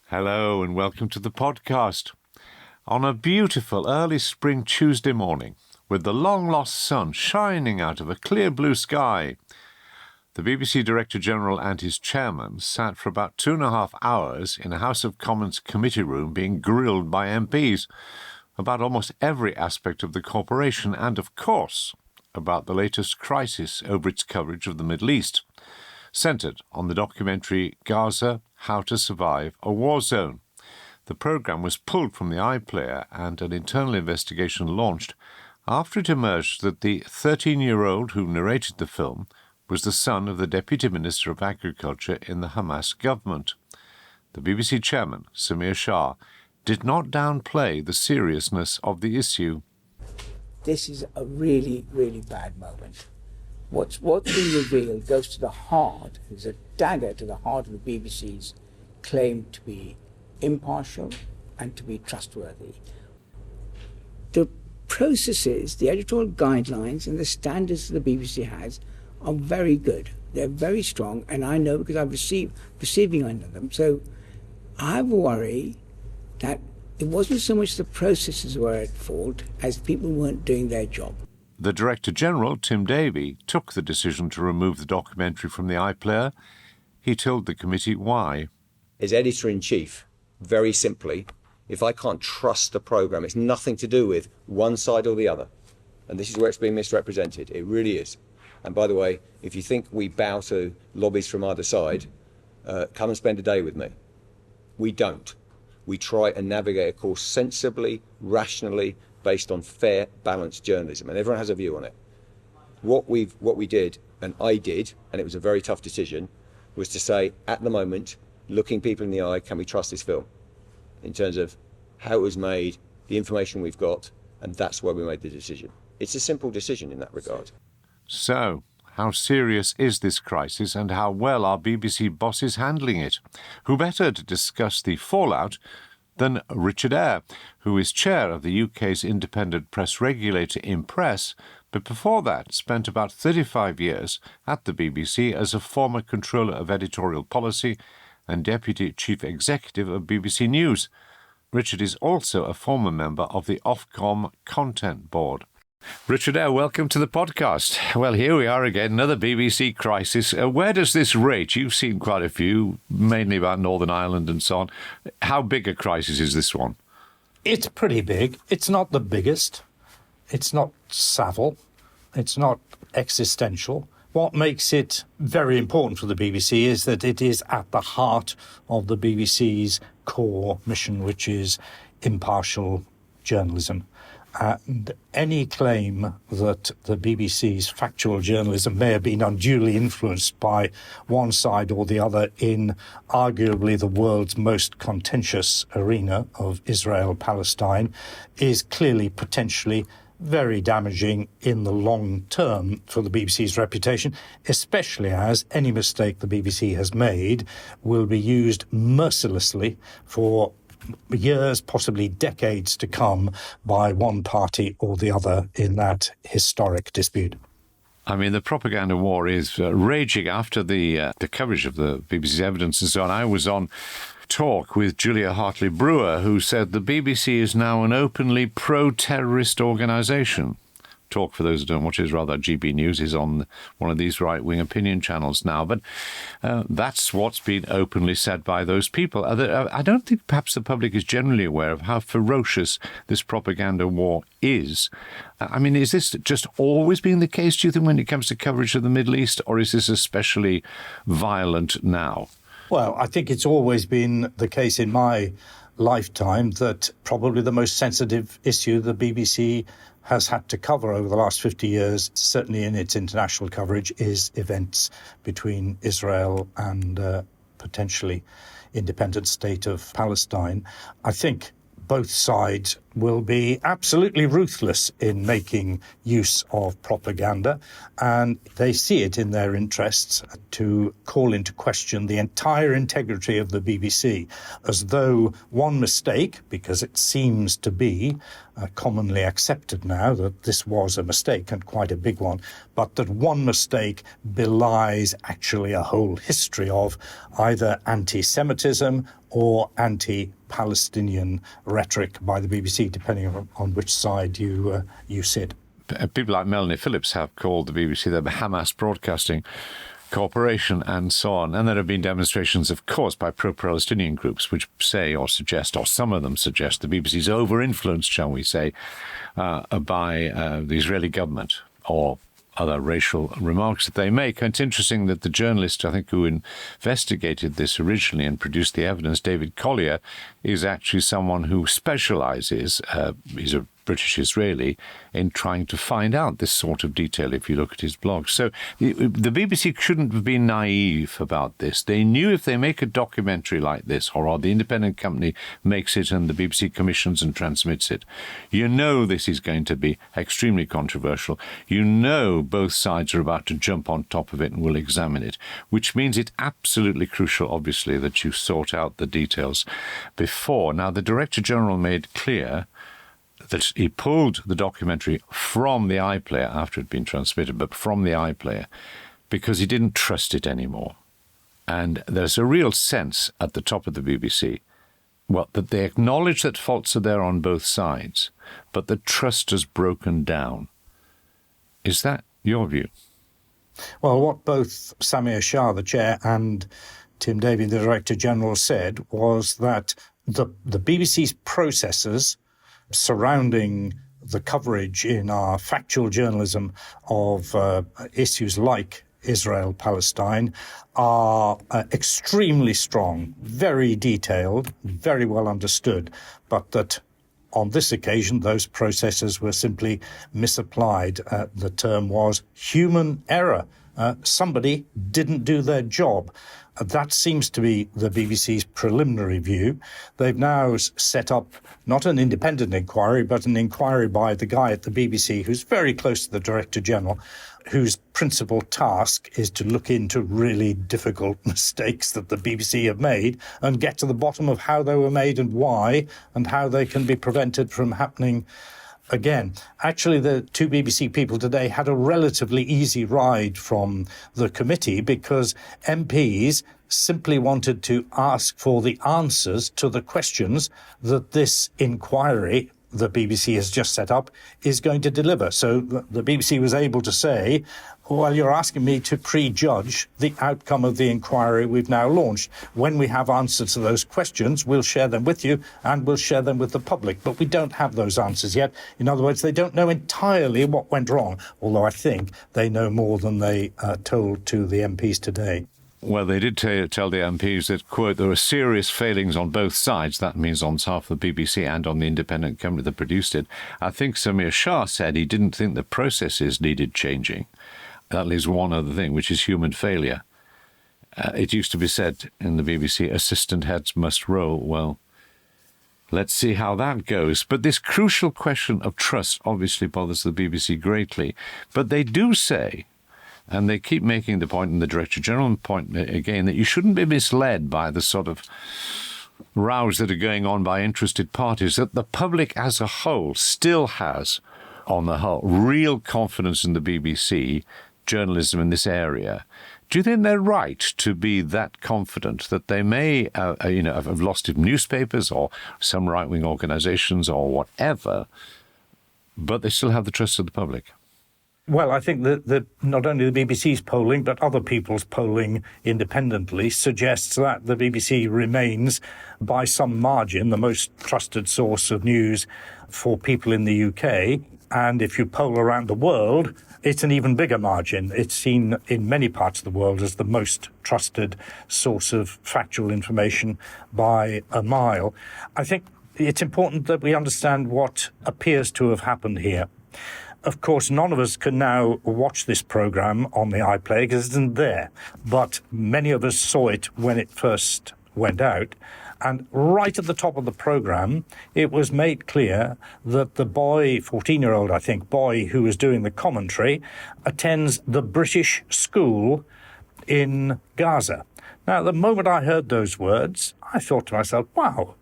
Hello and welcome to the podcast. On a beautiful early spring Tuesday morning, with the long-lost sun shining out of a clear blue sky, the BBC Director-General and his chairman sat for about 2.5 hours in a House of Commons committee room being grilled by MPs about almost every aspect of the corporation and, of course, about the latest crisis over its coverage of the Middle East, centred on the documentary Gaza, How to Survive a War Zone. The programme was pulled from the iPlayer and an internal investigation launched after it emerged that the 13-year-old who narrated the film was the son of the Deputy Minister of Agriculture in the Hamas government. The BBC chairman, Samir Shah, did not downplay the seriousness of the issue. This is a really, really bad moment. What's been revealed goes to the heart, is a dagger to the heart of the BBC's claim to be impartial and to be trustworthy. The processes, the editorial guidelines and the standards that the BBC has are very good. They're very strong, and I know because I've receiving under them. So I worry that it wasn't so much the processes were at fault as people weren't doing their job. The Director-General, Davie, took the decision to remove the documentary from the iPlayer. He told the committee why. As Editor-in-Chief, very simply, if I can't trust the programme, it's nothing to do with one side or the other. And this is where it's being misrepresented. It really is. And by the way, if you think we bow to lobbies from either side, come and spend a day with me. We don't. We try and navigate a course sensibly, rationally, based on fair, balanced journalism, and everyone has a view on it. What we did, and I did, and it was a very tough decision, was to say, at the moment, looking people in the eye, can we trust this film? In terms of how it was made, the information we've got, and that's why we made the decision. It's a simple decision in that regard. So, how serious is this crisis and how well are BBC bosses handling it? Who better to discuss the fallout than Richard Ayre, who is chair of the UK's independent press regulator Impress, but before that spent about 35 years at the BBC as a former controller of editorial policy and deputy chief executive of BBC News. Richard is also a former member of the OFCOM Content Board. Richard Ayre, welcome to the podcast. Well, here we are again, another BBC crisis. Where does this rate? You've seen quite a few, mainly about Northern Ireland and so on. How big a crisis is this one? It's pretty big. It's not the biggest. It's not Savile. It's not existential. What makes it very important for the BBC is that it is at the heart of the BBC's core mission, which is impartial journalism. And any claim that the BBC's factual journalism may have been unduly influenced by one side or the other in arguably the world's most contentious arena of Israel-Palestine is clearly potentially very damaging in the long term for the BBC's reputation, especially as any mistake the BBC has made will be used mercilessly for years, possibly decades to come by one party or the other in that historic dispute. I mean, the propaganda war is raging after the coverage of the BBC's evidence and so on. I was on talk with Julia Hartley-Brewer, who said the BBC is now an openly pro-terrorist organisation. Talk, for those who don't watch, is rather GB News, is on one of these right-wing opinion channels now. But that's what's been openly said by those people. I don't think perhaps the public is generally aware of how ferocious this propaganda war is. I mean, is this just always been the case, do you think, when it comes to coverage of the Middle East, or is this especially violent now? Well, I think it's always been the case in my lifetime that probably the most sensitive issue the BBC has had to cover over the last 50 years, certainly in its international coverage, is events between Israel and potentially independent state of Palestine. I think both sides will be absolutely ruthless in making use of propaganda, and they see it in their interests to call into question the entire integrity of the BBC, as though one mistake, because it seems to be commonly accepted now that this was a mistake and quite a big one, but that one mistake belies actually a whole history of either anti-Semitism or anti-Palestinian rhetoric by the BBC, depending on which side you sit. People like Melanie Phillips have called the BBC the Hamas Broadcasting Corporation and so on. And there have been demonstrations, of course, by pro-Palestinian groups which say or suggest, or some of them suggest, the BBC's over-influenced, shall we say, by the Israeli government or other racial remarks that they make. And it's interesting that the journalist, I think, who investigated this originally and produced the evidence, David Collier, is actually someone who specialises, he's a British Israeli, in trying to find out this sort of detail if you look at his blog. So the BBC shouldn't have been naive about this. They knew if they make a documentary like this, or the independent company makes it and the BBC commissions and transmits it, you know this is going to be extremely controversial. You know both sides are about to jump on top of it and will examine it, which means it's absolutely crucial, obviously, that you sort out the details before. Now, the Director General made clear that he pulled the documentary from the iPlayer after it had been transmitted, but from the iPlayer, because he didn't trust it anymore. And there's a real sense at the top of the BBC, well, that they acknowledge that faults are there on both sides, but the trust has broken down. Is that your view? Well, what both Samir Shah, the chair, and Tim Davie, the Director General, said was that the BBC's processes surrounding the coverage in our factual journalism of issues like Israel-Palestine are extremely strong, very detailed, very well understood, but that on this occasion those processes were simply misapplied. The term was human error. Somebody didn't do their job. That seems to be the BBC's preliminary view. They've now set up not an independent inquiry, but an inquiry by the guy at the BBC who's very close to the Director General, whose principal task is to look into really difficult mistakes that the BBC have made and get to the bottom of how they were made and why, and how they can be prevented from happening again. Actually, the two BBC people today had a relatively easy ride from the committee because MPs simply wanted to ask for the answers to the questions that this inquiry the BBC has just set up is going to deliver. So the BBC was able to say, well, you're asking me to prejudge the outcome of the inquiry we've now launched. When we have answers to those questions, we'll share them with you and we'll share them with the public. But we don't have those answers yet. In other words, they don't know entirely what went wrong, although I think they know more than they told to the MPs today. Well, they did tell the MPs that, quote, there were serious failings on both sides. That means on behalf of the BBC and on the independent company that produced it. I think Samir Shah said he didn't think the processes needed changing. That leaves one other thing, which is human failure. It used to be said in the BBC, assistant heads must roll. Well, let's see how that goes. But this crucial question of trust obviously bothers the BBC greatly. But they do say, and they keep making the point, and the Director General point again, that you shouldn't be misled by the sort of rows that are going on by interested parties, that the public as a whole still has, on the whole, real confidence in the BBC journalism in this area. Do you think they're right to be that confident that they may, have lost in newspapers or some right-wing organisations or whatever, but they still have the trust of the public? Well, I think that not only the BBC's polling, but other people's polling independently suggests that the BBC remains, by some margin, the most trusted source of news for people in the UK. And if you poll around the world, it's an even bigger margin. It's seen in many parts of the world as the most trusted source of factual information by a mile. I think it's important that we understand what appears to have happened here. Of course, none of us can now watch this programme on the iPlayer because it isn't there. But many of us saw it when it first went out. And right at the top of the programme, it was made clear that the boy, 14-year-old, I think, boy who was doing the commentary, attends the British school in Gaza. Now, the moment I heard those words, I thought to myself, wow,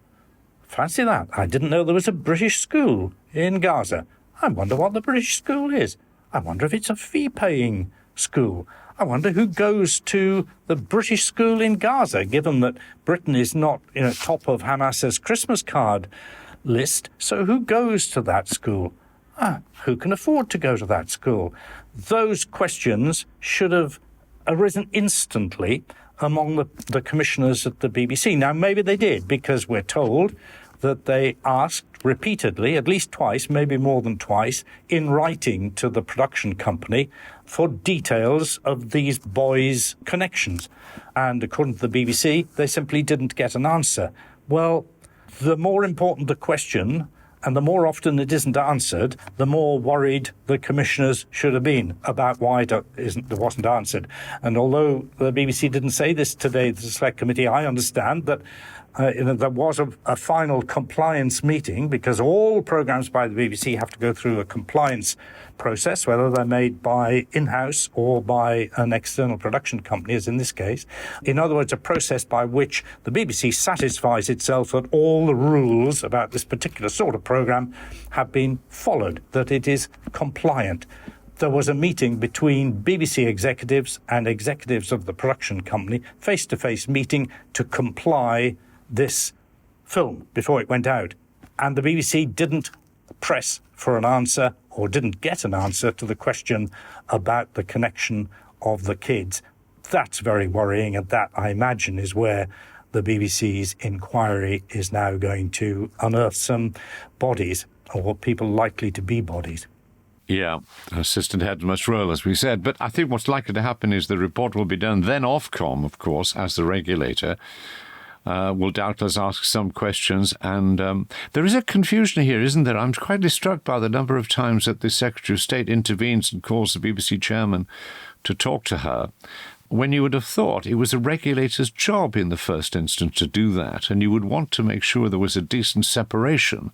fancy that. I didn't know there was a British school in Gaza. I wonder what the British school is. I wonder if it's a fee-paying school. I wonder who goes to the British school in Gaza, given that Britain is not, top of Hamas's Christmas card list. So who goes to that school? Who can afford to go to that school? Those questions should have arisen instantly among the commissioners at the BBC. Now, maybe they did, because we're told that they asked repeatedly, at least twice, maybe more than twice, in writing to the production company for details of these boys' connections. And according to the BBC, they simply didn't get an answer. Well, the more important the question, and the more often it isn't answered, the more worried the commissioners should have been about why it wasn't answered. And although the BBC didn't say this today, the Select Committee, I understand that there was a final compliance meeting, because all programmes by the BBC have to go through a compliance process, whether they're made by in-house or by an external production company, as in this case. In other words, a process by which the BBC satisfies itself that all the rules about this particular sort of programme have been followed, that it is compliant. There was a meeting between BBC executives and executives of the production company, face-to-face meeting to comply this film before it went out. And the BBC didn't press for an answer, or didn't get an answer to the question about the connection of the kids. That's very worrying, and that, I imagine, is where the BBC's inquiry is now going to unearth some bodies, or people likely to be bodies. Yeah, assistant head must roll, as we said. But I think what's likely to happen is the report will be done. Then OFCOM, of course, as the regulator, will doubtless ask some questions. And there is a confusion here, isn't there? I'm quite struck by the number of times that the Secretary of State intervenes and calls the BBC chairman to talk to her, when you would have thought it was a regulator's job in the first instance to do that, and you would want to make sure there was a decent separation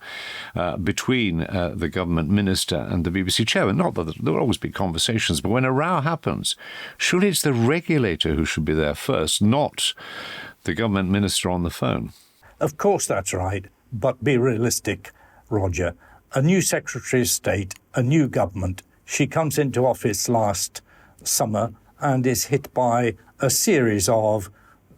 between the government minister and the BBC chairman. Not that there will always be conversations, but when a row happens, surely it's the regulator who should be there first, not the government minister on the phone. Of course that's right, but be realistic, Roger. A new Secretary of State, a new government, she comes into office last summer and is hit by a series of,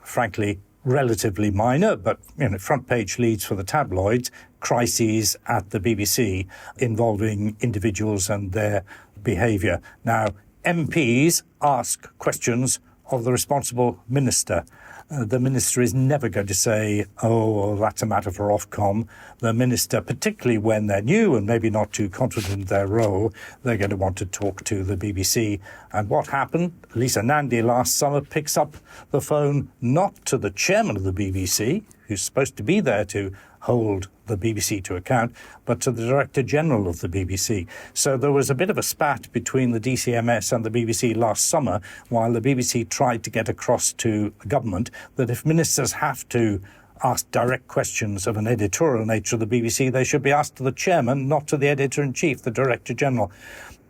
frankly, relatively minor, but front-page leads for the tabloids, crises at the BBC involving individuals and their behaviour. Now, MPs ask questions of the responsible minister. The minister is never going to say, oh, that's a matter for OFCOM. The minister, particularly when they're new and maybe not too confident in their role, they're going to want to talk to the BBC. And what happened? Lisa Nandy last summer picks up the phone not to the chairman of the BBC, who's supposed to be there to hold the BBC to account, but to the Director General of the BBC. So there was a bit of a spat between the DCMS and the BBC last summer, while the BBC tried to get across to the government that if ministers have to ask direct questions of an editorial nature of the BBC, they should be asked to the chairman, not to the Editor-in-Chief, the Director General.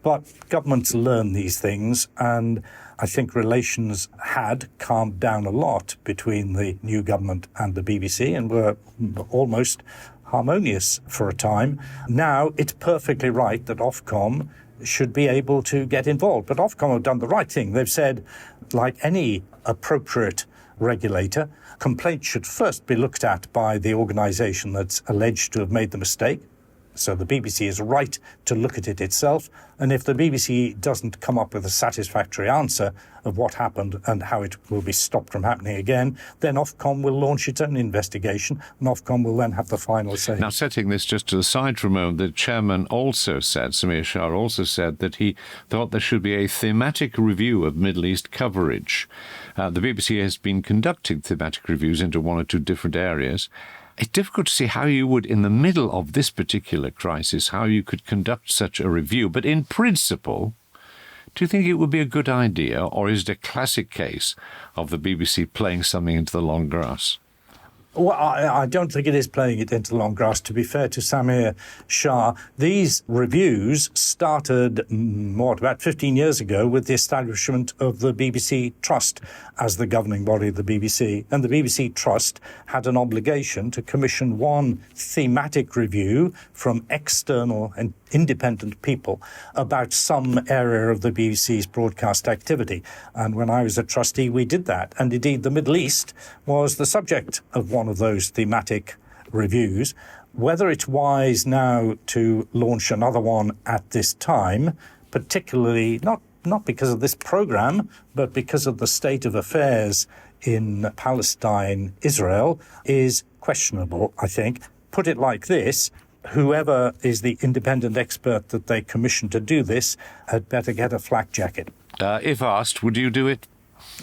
But governments learn these things, and I think relations had calmed down a lot between the new government and the BBC and were almost harmonious for a time. Now it's perfectly right that OFCOM should be able to get involved. But OFCOM have done the right thing. They've said, like any appropriate regulator, complaints should first be looked at by the organisation that's alleged to have made the mistake. So the BBC is right to look at it itself. And if the BBC doesn't come up with a satisfactory answer of what happened and how it will be stopped from happening again, then OFCOM will launch its own investigation, and OFCOM will then have the final say. Now, setting this just to the side for a moment, the chairman also said, Samir Shah also said, that he thought there should be a thematic review of Middle East coverage. The BBC has been conducting thematic reviews into one or two different areas. It's difficult to see how you would, in the middle of this particular crisis, how you could conduct such a review. But in principle, do you think it would be a good idea, or is it a classic case of the BBC playing something into the long grass? Well, I don't think it is playing it into the long grass. To be fair to Samir, Shah, these reviews started, about 15 years ago with the establishment of the BBC Trust as the governing body of the BBC. And the BBC Trust had an obligation to commission one thematic review from external and independent people about some area of the BBC's broadcast activity. And when I was a trustee, we did that. And indeed, the Middle East was the subject of one of those thematic reviews. Whether it's wise now to launch another one at this time, particularly not because of this programme, but because of the state of affairs in Palestine, Israel, is questionable, I think. Put it like this: whoever is the independent expert that they commission to do this had better get a flak jacket. If asked, would you do it?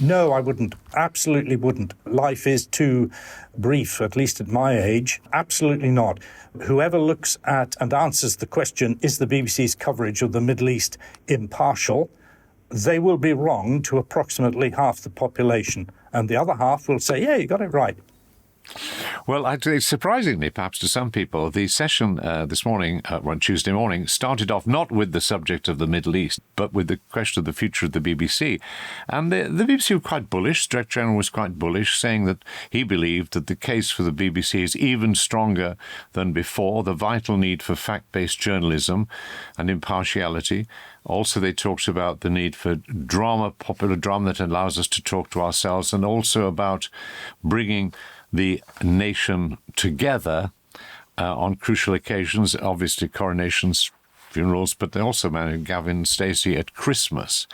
No, I wouldn't. Absolutely wouldn't. Life is too brief, at least at my age. Absolutely not. Whoever looks at and answers the question, is the BBC's coverage of the Middle East impartial, they will be wrong to approximately half the population. And the other half will say, yeah, you got it right. Well, actually, surprisingly, perhaps to some people, the session this morning, on Tuesday morning, started off not with the subject of the Middle East, but with the question of the future of the BBC. And the BBC were quite bullish. The Director General was quite bullish, saying that he believed that the case for the BBC is even stronger than before, the vital need for fact-based journalism and impartiality. Also, they talked about the need for drama, popular drama that allows us to talk to ourselves, and also about bringing the nation together on crucial occasions, obviously coronations, funerals, but they also managed Gavin Stacey at Christmas.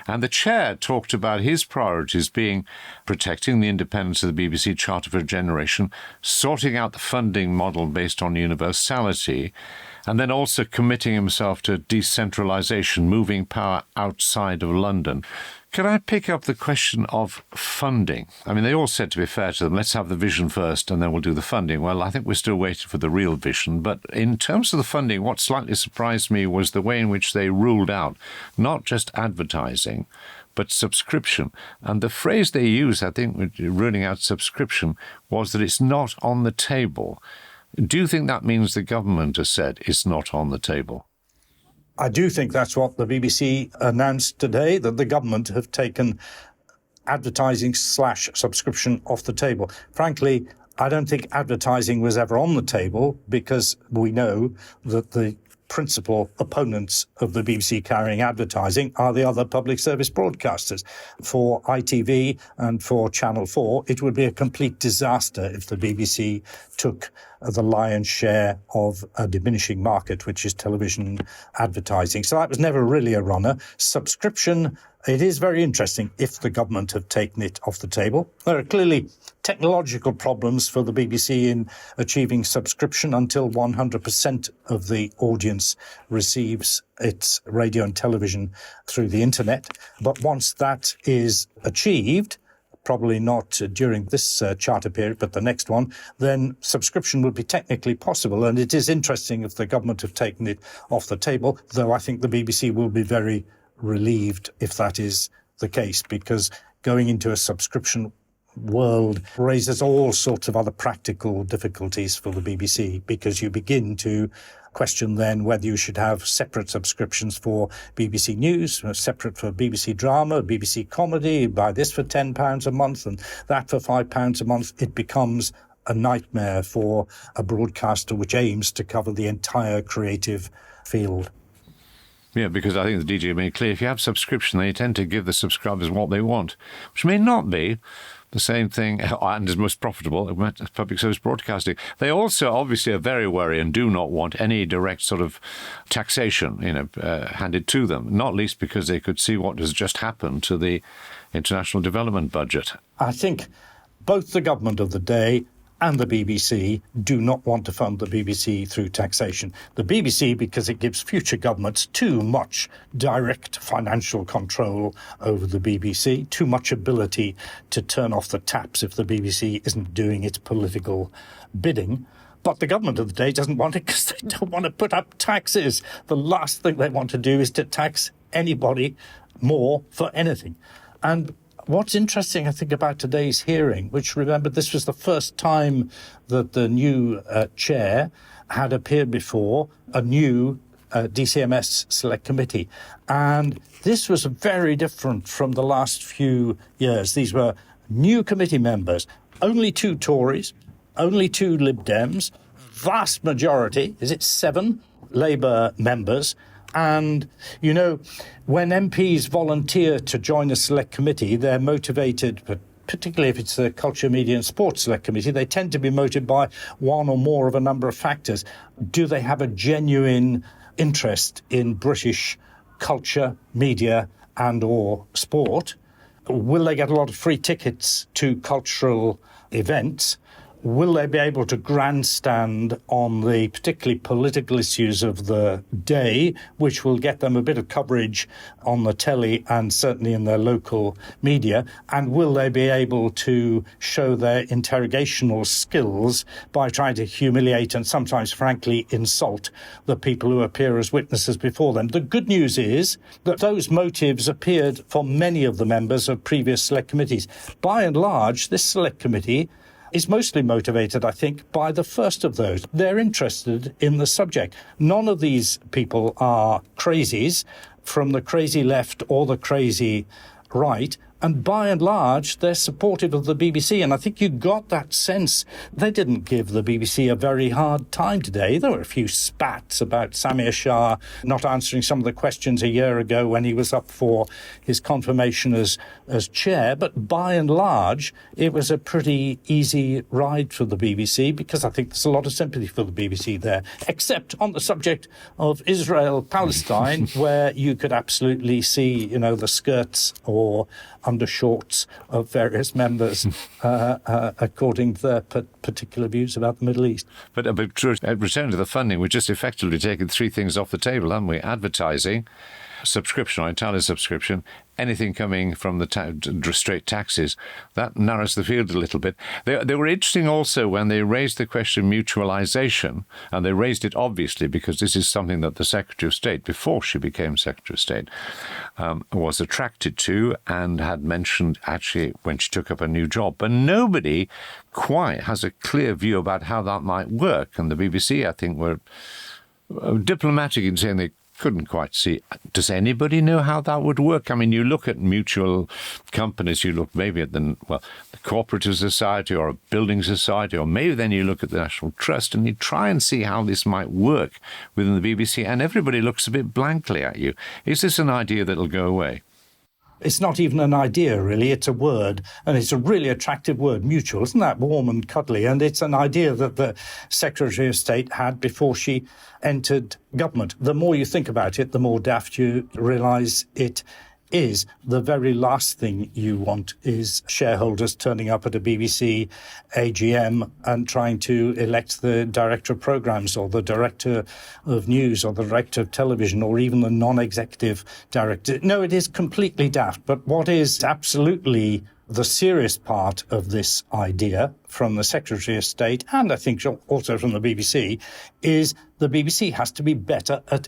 And the chair talked about his priorities being protecting the independence of the BBC Charter for a Generation, sorting out the funding model based on universality, and then also committing himself to decentralisation, moving power outside of London. Can I pick up the question of funding? I mean, they all said, to be fair to them, let's have the vision first and then we'll do the funding. Well, I think we're still waiting for the real vision. But in terms of the funding, what slightly surprised me was the way in which they ruled out not just advertising, but subscription. And the phrase they used, I think, ruling out subscription, was that it's not on the table. Do you think that means the government has said it's not on the table? I do think that's what the BBC announced today, that the government have taken advertising/subscription off the table. Frankly, I don't think advertising was ever on the table, because we know that the principal opponents of the BBC carrying advertising are the other public service broadcasters. For ITV and for Channel 4, it would be a complete disaster if the BBC took the lion's share of a diminishing market, which is television advertising. So that was never really a runner. Subscription, it is very interesting if the government have taken it off the table. There are clearly technological problems for the BBC in achieving subscription until 100% of the audience receives its radio and television through the internet. But once that is achieved, probably not during this charter period, but the next one, then subscription would be technically possible. And it is interesting if the government have taken it off the table, though I think the BBC will be very relieved if that is the case, because going into a subscription world raises all sorts of other practical difficulties for the BBC, because you begin to question then whether you should have separate subscriptions for BBC News, separate for BBC Drama, BBC Comedy, buy this for £10 a month and that for £5 a month. It becomes a nightmare for a broadcaster which aims to cover the entire creative field. Yeah, because I think the DG made clear, if you have subscription, they tend to give the subscribers what they want, which may not be the same thing and is most profitable at public service broadcasting. They also obviously are very wary and do not want any direct sort of taxation, handed to them, not least because they could see what has just happened to the international development budget. I think both the government of the day and the BBC do not want to fund the BBC through taxation. The BBC, because it gives future governments too much direct financial control over the BBC, too much ability to turn off the taps if the BBC isn't doing its political bidding. But the government of the day doesn't want it because they don't want to put up taxes. The last thing they want to do is to tax anybody more for anything. And What's interesting, I think, about today's hearing, which, remember, this was the first time that the new chair had appeared before a new DCMS Select Committee. And this was very different from the last few years. These were new committee members, only 2 Tories, only 2 Lib Dems, vast majority, is it 7 Labour members? And, you know, when MPs volunteer to join a select committee, they're motivated, particularly if it's the Culture, Media and Sports Select Committee, they tend to be motivated by one or more of a number of factors. Do they have a genuine interest in British culture, media and or sport? Will they get a lot of free tickets to cultural events? Will they be able to grandstand on the particularly political issues of the day, which will get them a bit of coverage on the telly and certainly in their local media? And will they be able to show their interrogational skills by trying to humiliate and sometimes, frankly, insult the people who appear as witnesses before them? The good news is that those motives appeared for many of the members of previous select committees. By and large, this select committee is mostly motivated, I think, by the first of those. They're interested in the subject. None of these people are crazies from the crazy left or the crazy right. And by and large, they're supportive of the BBC. And I think you got that sense. They didn't give the BBC a very hard time today. There were a few spats about Samir Shah not answering some of the questions a year ago when he was up for his confirmation as chair. But by and large, it was a pretty easy ride for the BBC, because I think there's a lot of sympathy for the BBC there, except on the subject of Israel-Palestine, where you could absolutely see, you know, the skirts or undershorts of various members according to their particular views about the Middle East. But returning to the funding, we're just effectively taking 3 things off the table, haven't we? Advertising, subscription, or entirely subscription, anything coming from the straight taxes. That narrows the field a little bit. They were interesting also when they raised the question mutualisation, and they raised it obviously because this is something that the Secretary of State, before she became Secretary of State, was attracted to and had mentioned actually when she took up a new job. But nobody quite has a clear view about how that might work. And the BBC, I think, were diplomatic in saying they couldn't quite see. Does anybody know how that would work? I mean, you look at mutual companies, you look maybe at the cooperative society or a building society, or maybe then you look at the National Trust and you try and see how this might work within the BBC, and everybody looks a bit blankly at you. Is this an idea that'll go away? It's not even an idea, really. It's a word, and it's a really attractive word, mutual. Isn't that warm and cuddly? And it's an idea that the Secretary of State had before she entered government. The more you think about it, the more daft you realise it is. The very last thing you want is shareholders turning up at a BBC AGM and trying to elect the director of programmes or the director of news or the director of television or even the non-executive director. No, it is completely daft. But what is absolutely the serious part of this idea from the Secretary of State, and I think also from the BBC, is the BBC has to be better at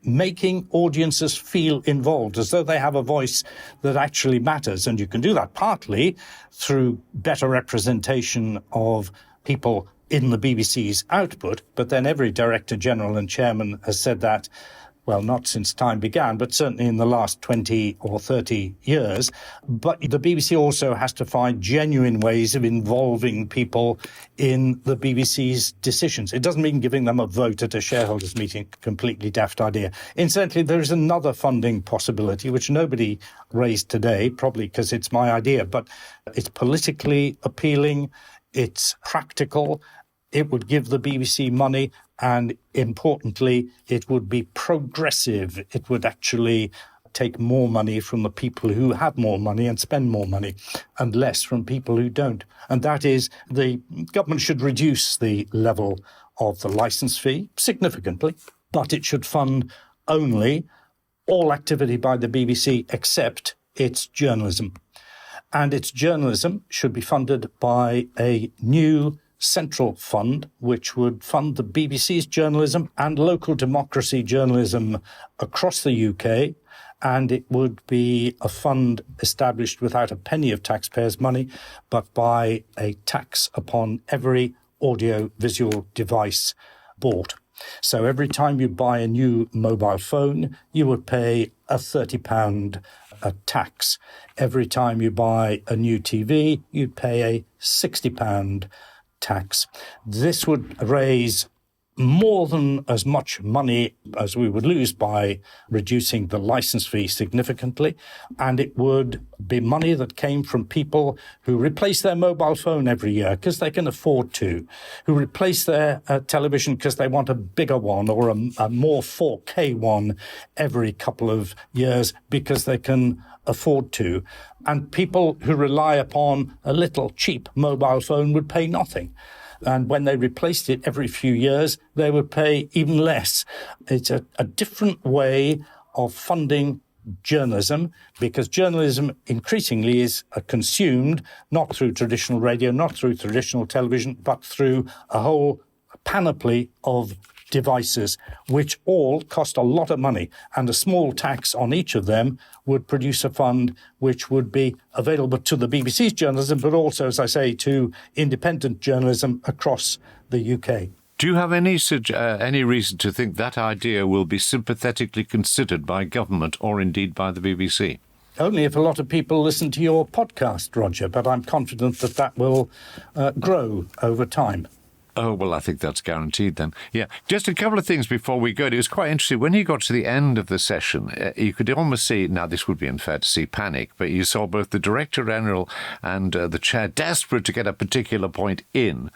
making audiences feel involved, as though they have a voice that actually matters. And you can do that partly through better representation of people in the BBC's output. But then every Director General and Chairman has said that, well, not since time began, but certainly in the last 20 or 30 years. But the BBC also has to find genuine ways of involving people in the BBC's decisions. It doesn't mean giving them a vote at a shareholders' meeting, completely daft idea. Incidentally, there is another funding possibility, which nobody raised today, probably because it's my idea, but it's politically appealing, it's practical, it would give the BBC money, and importantly, it would be progressive. It would actually take more money from the people who have more money and spend more money, and less from people who don't. And that is, the government should reduce the level of the licence fee significantly, but it should fund only all activity by the BBC except its journalism. And its journalism should be funded by a new central fund, which would fund the BBC's journalism and local democracy journalism across the UK, and it would be a fund established without a penny of taxpayers' money, but by a tax upon every audio-visual device bought. So every time you buy a new mobile phone, you would pay a £30 tax. Every time you buy a new TV, you'd pay a £60 tax. This would raise more than as much money as we would lose by reducing the license fee significantly. And it would be money that came from people who replace their mobile phone every year because they can afford to, who replace their television because they want a bigger one or a more 4K one every couple of years because they can afford to. And people who rely upon a little cheap mobile phone would pay nothing. And when they replaced it every few years, they would pay even less. It's a different way of funding journalism, because journalism increasingly is consumed not through traditional radio, not through traditional television, but through a whole panoply of devices, which all cost a lot of money, and a small tax on each of them would produce a fund which would be available to the BBC's journalism, but also, as I say, to independent journalism across the UK. Do you have any reason to think that idea will be sympathetically considered by government or indeed by the BBC? Only if a lot of people listen to your podcast, Roger, but I'm confident that that will grow over time. Oh, well, I think that's guaranteed then. Yeah, just a couple of things before we go. It was quite interesting. When he got to the end of the session, you could almost see, now this would be unfair to see panic, but you saw both the Director General and the Chair desperate to get a particular point in.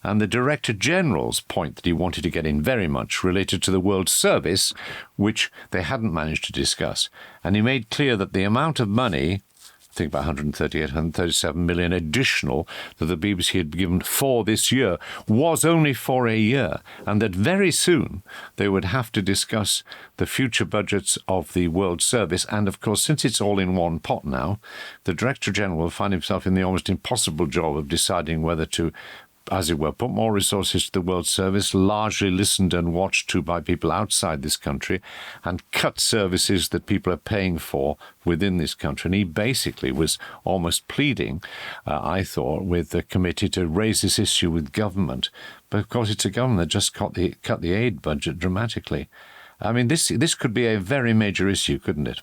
And the Director General's point that he wanted to get in very much related to the World Service, which they hadn't managed to discuss. And he made clear that the amount of money, I think about 138, 137 million additional that the BBC had given for this year, was only for a year, and that very soon they would have to discuss the future budgets of the World Service. And, of course, since it's all in one pot now, the Director General will find himself in the almost impossible job of deciding whether to, as it were, put more resources to the World Service, largely listened and watched to by people outside this country, and cut services that people are paying for within this country. And he basically was almost pleading, I thought, with the committee to raise this issue with government. But, of course, it's a government that just cut the aid budget dramatically. I mean, this could be a very major issue, couldn't it?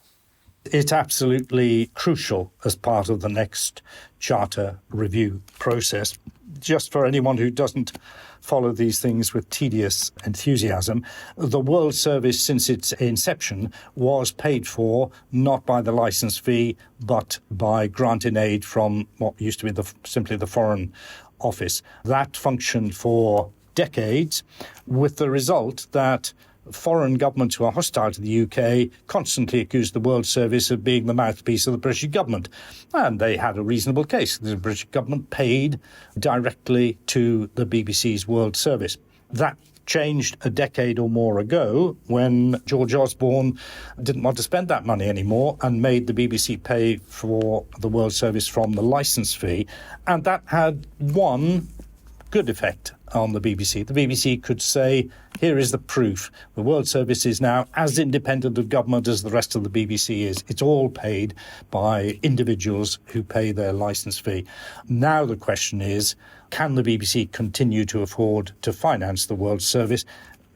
It's absolutely crucial as part of the next charter review process. Just for anyone who doesn't follow these things with tedious enthusiasm, the World Service, since its inception, was paid for not by the licence fee, but by grant in aid from what used to be simply the Foreign Office. That functioned for decades, with the result that foreign governments who are hostile to the UK constantly accused the World Service of being the mouthpiece of the British government. And they had a reasonable case. The British government paid directly to the BBC's World Service. That changed a decade or more ago when George Osborne didn't want to spend that money anymore and made the BBC pay for the World Service from the licence fee. And that had one good effect on the BBC. The BBC could say, here is the proof. The World Service is now as independent of government as the rest of the BBC is. It's all paid by individuals who pay their licence fee. Now the question is, can the BBC continue to afford to finance the World Service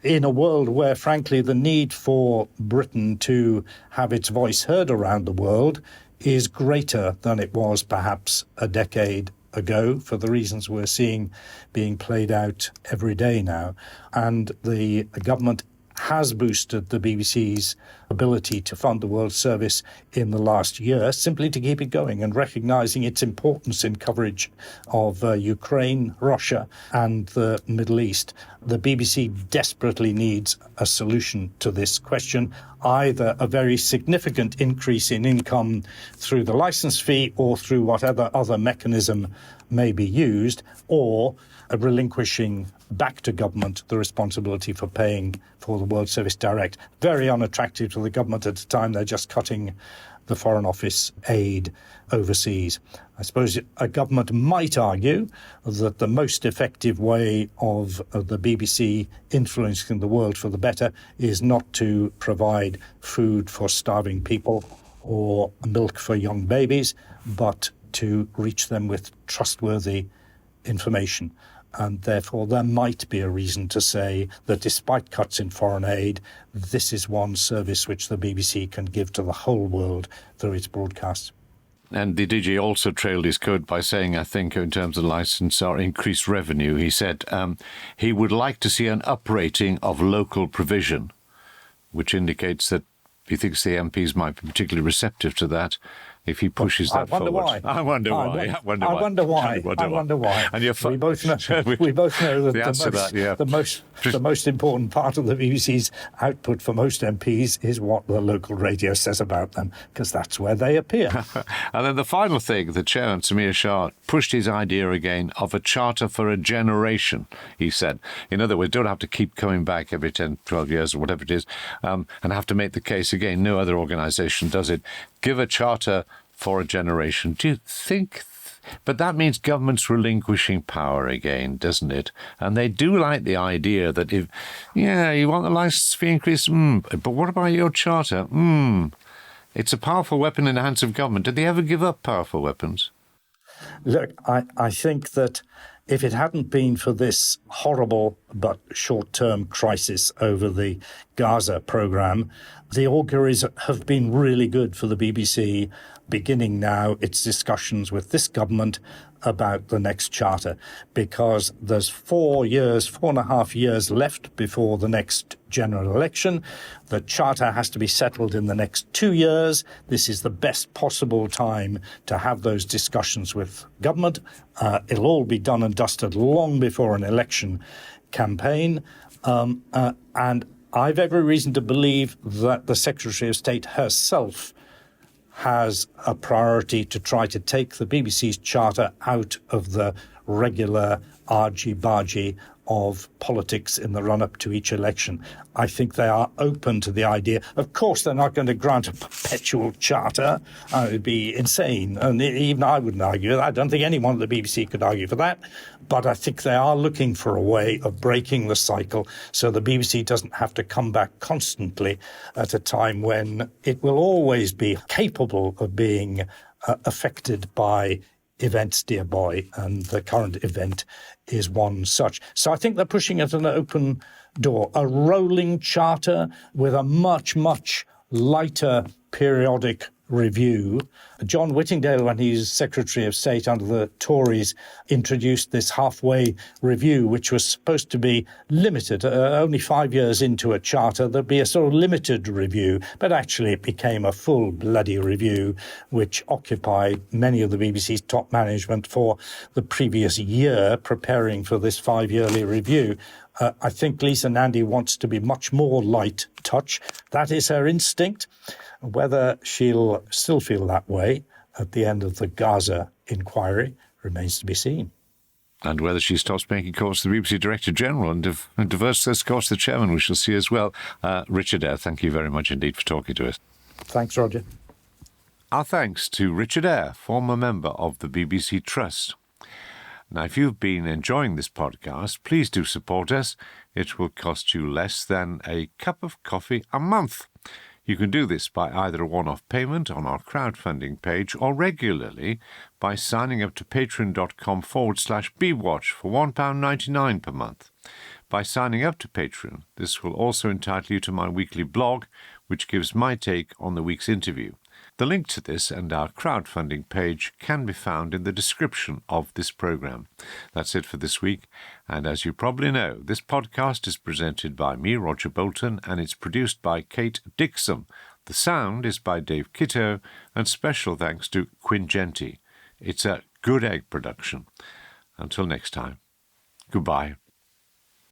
in a world where, frankly, the need for Britain to have its voice heard around the world is greater than it was perhaps a decade ago, for the reasons we're seeing being played out every day now. And the government has boosted the BBC's ability to fund the World Service in the last year, simply to keep it going and recognising its importance in coverage of Ukraine, Russia and the Middle East. The BBC desperately needs a solution to this question, either a very significant increase in income through the licence fee or through whatever other mechanism may be used, or relinquishing back to government the responsibility for paying for the World Service direct. Very unattractive to the government at the time. They're just cutting the Foreign Office aid overseas. I suppose a government might argue that the most effective way of the BBC influencing the world for the better is not to provide food for starving people or milk for young babies, but to reach them with trustworthy information. And therefore there might be a reason to say that despite cuts in foreign aid, this is one service which the BBC can give to the whole world through its broadcasts. And the DG also trailed his code by saying, I think, in terms of license or increased revenue, he said he would like to see an uprating of local provision, which indicates that he thinks the MPs might be particularly receptive to that if he pushes that forward. I wonder why. And we both know that the most important part of the BBC's output for most MPs is what the local radio says about them, because that's where they appear. And then the final thing, the chairman, Samir Shah, pushed his idea again of a charter for a generation, he said. In other words, don't have to keep coming back every 10, 12 years or whatever it is, and have to make the case again. No other organisation does it. Give a charter for a generation. Do you think... But that means governments relinquishing power again, doesn't it? And they do like the idea that if, you want the licence fee increase, but what about your charter? It's a powerful weapon in the hands of government. Did they ever give up powerful weapons? Look, I think that if it hadn't been for this horrible but short-term crisis over the Gaza programme, the auguries have been really good for the BBC, beginning now its discussions with this government about the next charter, because there's 4.5 years left before the next general election. The charter has to be settled in the next 2 years. This is the best possible time to have those discussions with government. It'll all be done and dusted long before an election campaign. And I've every reason to believe that the Secretary of State herself has a priority to try to take the BBC's charter out of the regular argy-bargy of politics in the run-up to each election. I think they are open to the idea. Of course, they're not going to grant a perpetual charter. It would be insane. And even I wouldn't argue. I don't think anyone at the BBC could argue for that. But I think they are looking for a way of breaking the cycle so the BBC doesn't have to come back constantly at a time when it will always be capable of being affected by events, dear boy, and the current event is one such. So I think they're pushing at an open door, a rolling charter with a much, much lighter periodic review. John Whittingdale, when he's Secretary of State under the Tories, introduced this halfway review, which was supposed to be limited. Only 5 years into a charter, there'd be a sort of limited review, but actually it became a full bloody review, which occupied many of the BBC's top management for the previous year, preparing for this 5-yearly review. I think Lisa Nandy wants to be much more light touch. That is her instinct. Whether she'll still feel that way at the end of the Gaza inquiry remains to be seen. And whether she stops making calls to the BBC Director General and diverts those calls to the Chairman, we shall see as well. Richard Ayre, thank you very much indeed for talking to us. Thanks, Roger. Our thanks to Richard Ayre, former member of the BBC Trust. Now, if you've been enjoying this podcast, please do support us. It will cost you less than a cup of coffee a month. You can do this by either a one-off payment on our crowdfunding page or regularly by signing up to patreon.com/BeebWatch for £1.99 per month. By signing up to Patreon, this will also entitle you to my weekly blog, which gives my take on the week's interview. The link to this and our crowdfunding page can be found in the description of this programme. That's it for this week, and as you probably know, this podcast is presented by me, Roger Bolton, and it's produced by Kate Dixon. The sound is by Dave Kitto, and special thanks to Quinn Genty. It's a Good Egg production. Until next time, goodbye.